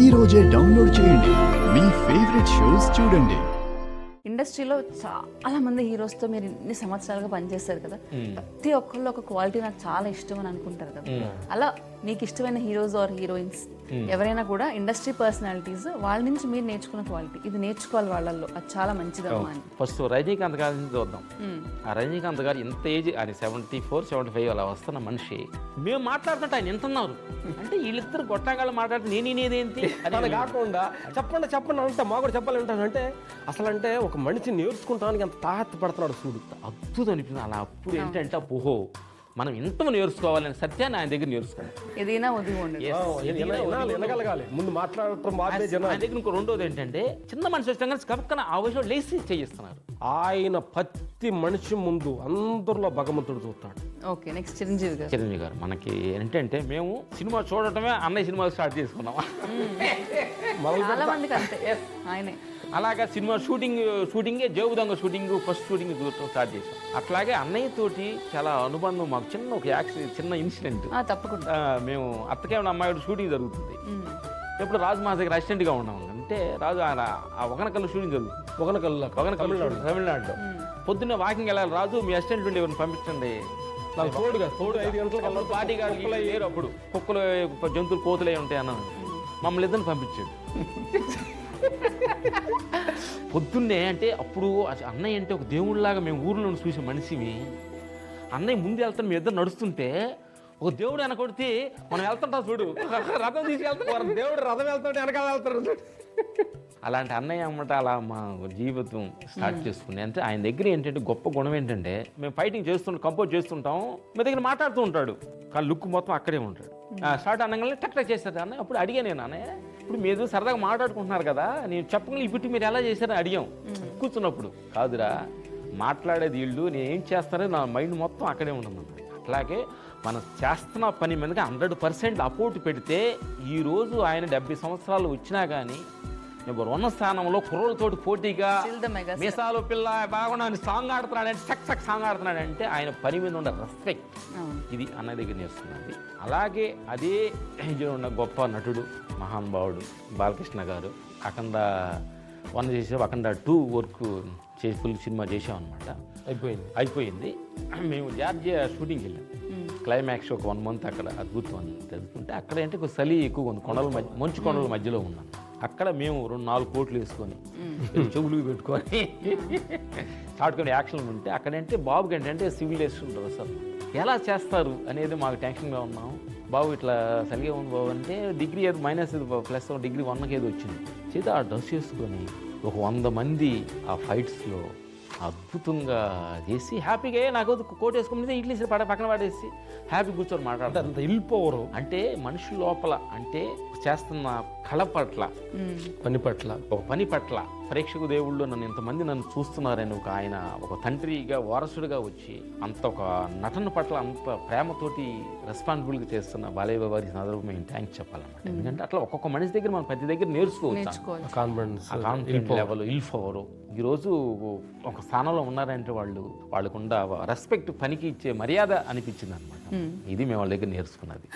ఈ రోజే డౌన్లోడ్ చేయండి, మీ ఫేవరెట్ షోస్ చూడండి. ఇండస్ట్రీలో చాలా మంది హీరోస్తో మీరు ఇన్ని సంవత్సరాలుగా పనిచేస్తారు కదా, ప్రతి ఒక్కళ్ళు ఒక క్వాలిటీ నాకు చాలా ఇష్టం అని అనుకుంటారు కదా. అలా మీకు ఇష్టమైన హీరోస్ ఆర్ హీరోయిన్స్ ఎవరైనా కూడా ఇండస్ట్రీ పర్సనాలిటీస్ వాళ్ళ నుంచి మీరు నేర్చుకున్న క్వాలిటీ ఇది నేర్చుకోవాలి వాళ్ళల్లో, అది చాలా మంచిదమ్మా అని. ఫస్ట్ రజనీకాంత్ గారి నుంచి చూద్దాం. ఆ రజనీకాంత్ గారు ఎంత ఏజ్, ఆయన 74, 75 అలా వస్తున్న మనిషి. మేము మాట్లాడుతుంటే ఆయన ఎంత ఉన్నారు అంటే వీళ్ళిద్దరు గొట్టంగాళ్ళు మాట్లాడితే నేనేదేంటి అది కాకుండా చెప్పండి అంటే మా కూడా చెప్పాలి అంటే అసలు అంటే ఒక మనిషిని నేర్చుకుంటానికి ఎంత తాహత పడుతున్నాడు చూడు, అద్భుతం అనిపించింది. అలా అప్పుడు ఏంటంటే ఓహో మనం ఇంత నేర్చుకోవాలని సత్యాన్ని ఆయన దగ్గర నేర్చుకోవాలి. ఏదైనా వినగలగాలి, ముందు మాట్లాడటం ఆయన దగ్గర ఇంకో రెండోది ఏంటంటే చిన్న మనిషి వచ్చాక కనుక ఆ వయసులో లేచి చేయిస్తున్నారు. ఆయన ప్రతి మనిషి ముందు అందరిలో భగవంతుడు చూస్తాడు. ఓకే, నెక్స్ట్ చిరంజీవి గారు మనకి ఏంటంటే మేము సినిమా చూడటమే అన్నయ్య సినిమా స్టార్ట్ చేసుకున్నాం. చాలా మందికి అంతే ఆయనే. అలాగా సినిమా షూటింగే జోగుదొంగ షూటింగ్ ఫస్ట్ షూటింగ్ స్టార్ట్ చేసాం. అట్లాగే అన్నయ్య తోటి చాలా అనుబంధం. మాకు ఒక చిన్న ఇన్సిడెంట్ తప్పకుండా. మేము అత్తకే ఉన్న అమ్మాయి షూటింగ్ జరుగుతుంది. ఎప్పుడు రాజు మా దగ్గర అసిస్టెంట్గా ఉన్నాము. అంటే రాజు ఆయన ఆ ఒకనకల్లు షూటింగ్ జరుగుతుంది. తమిళనాడులో పొద్దున్నే వాకింగ్ వెళ్ళాలి. రాజు మీ అసిస్టెంట్ నుండి ఎవరిని పంపించండి, తోడు 5 గంటలకు పార్టీ గారు లేరు. అప్పుడు కుక్కలు జంతువులు కోతులే ఉంటాయి అన్నాను. మమ్మల్ని ఇద్దరిని పంపించాడు. పొద్దున్నే అంటే అప్పుడు అన్నయ్య అంటే ఒక దేవుడిలాగా మేము ఊర్లో చూసే మనిషివి. అన్నయ్య ముందు వెళ్తాను, మేము ఇద్దరు నడుస్తుంటే ఒక దేవుడు వెనకొడితే మనం వెళ్తుంటాం చూడు, రథం తీసుకెళ్తాం, దేవుడు రథం వెళ్తుంటే వెనకాల వెళ్తారు. అలాంటి అన్నయ్య అన్నమాట అలా మా జీవితం స్టార్ట్ చేసుకుని. అంటే ఆయన దగ్గర ఏంటంటే గొప్ప గుణం ఏంటంటే మేము ఫైటింగ్ కంపోజ్ చేస్తుంటాం, మీ దగ్గర మాట్లాడుతూ ఉంటాడు, కానీ లుక్ మొత్తం అక్కడే ఉంటాడు. స్టార్ట్ అనగానే టక్ చేస్తారు. అన్నయ్య అప్పుడు అడిగా నేను, అన్నయ్య ఇప్పుడు మీరు సరదాగా మాట్లాడుకుంటున్నారు కదా, నేను చెప్పగలను ఇప్పుడు మీరు ఎలా చేశారని అడిగాం కూర్చున్నప్పుడు. కాదురా మాట్లాడేది వీళ్ళు, నేను ఏం చేస్తానో నా మైండ్ మొత్తం అక్కడే ఉంటుంది. అట్లాగే మనం చేస్తున్న పని మీదకి 100% అపోర్ట్ పెడితే ఈరోజు ఆయన 70 సంవత్సరాలు వచ్చినా కానీ నెంబర్ 1 స్థానంలో కుర్రోళ్ళతోటి పోటీగా మీసాలు పిల్ల బాగున్నా సాంగ్ ఆడుతున్నాడంటే సక్ సాంగ్ ఆడుతున్నాడంటే ఆయన పని మీద ఉన్న రెస్పెక్ట్ ఇది అన్న దగ్గర నేర్చుకున్నది. అలాగే అదే ఏజ్లో ఉన్న గొప్ప నటుడు మహానుభావుడు బాలకృష్ణ గారు. అఖండ 1 చేసాం, అఖండ 2 వర్క్ చేసి ఫుల్ సినిమా చేసామన్నమాట. అయిపోయింది. మేము జార్జియా షూటింగ్కి వెళ్ళాం. క్లైమాక్స్ ఒక 1 మంత్ అక్కడ అద్భుతం అని తెలుసుకుంటే అక్కడ అంటే ఒక చలి ఎక్కువ ఉంది, మంచు కొండల మధ్యలో ఉన్నాం. అక్కడ మేము 2-4 కోట్లు వేసుకొని చెవులు పెట్టుకొని చాటుకొని యాక్షన్ ఉంటే అక్కడంటే బాబుకి ఏంటంటే సివిలేషన్ ఉంటుంది సార్, ఎలా చేస్తారు అనేది మాకు టెన్షన్గా ఉన్నాం. బాబు ఇట్లా సరిగా ఉంది బాబు అంటే డిగ్రీ ఏదో -+, డిగ్రీ 1కి ఏదో వచ్చింది చేత ఆ డ్రెస్ వేసుకొని ఒక 100 మంది ఆ ఫైట్స్లో అద్భుతంగా చేసి హ్యాపీగా నాకు కోట్ వేసుకుంటే ఇడ్లీ పక్కన పడేసి హ్యాపీ కూర్చొని మాట్లాడతారు. అంత వెళ్ళిపోవరు అంటే మనిషి లోపల అంటే చేస్తున్న కళ పట్ల ఒక పని పట్ల ప్రేక్షకు దేవుళ్ళు నన్ను చూస్తున్నారని ఆయన ఒక తండ్రిగా వారసుడిగా వచ్చి అంత ఒక నటన పట్ల అంత ప్రేమతోటి రెస్పాన్సిబుల్గా చేస్తున్న బాలయ్య వారి సందర్భం మేము థ్యాంక్స్ చెప్పాలన్నమాట. ఎందుకంటే అట్లా ఒక్కొక్క మనిషి దగ్గర మనం ప్రతి దగ్గర నేర్చుకోవచ్చు. కాన్ఫిడెన్స్ లెవెల్ ఇల్ఫవరు ఈరోజు ఒక స్థానంలో ఉన్నారంటే వాళ్ళకుండా రెస్పెక్ట్, పనికి ఇచ్చే మర్యాద అనిపించింది అనమాట. ఇది మేము వాళ్ళ దగ్గర నేర్చుకున్నది.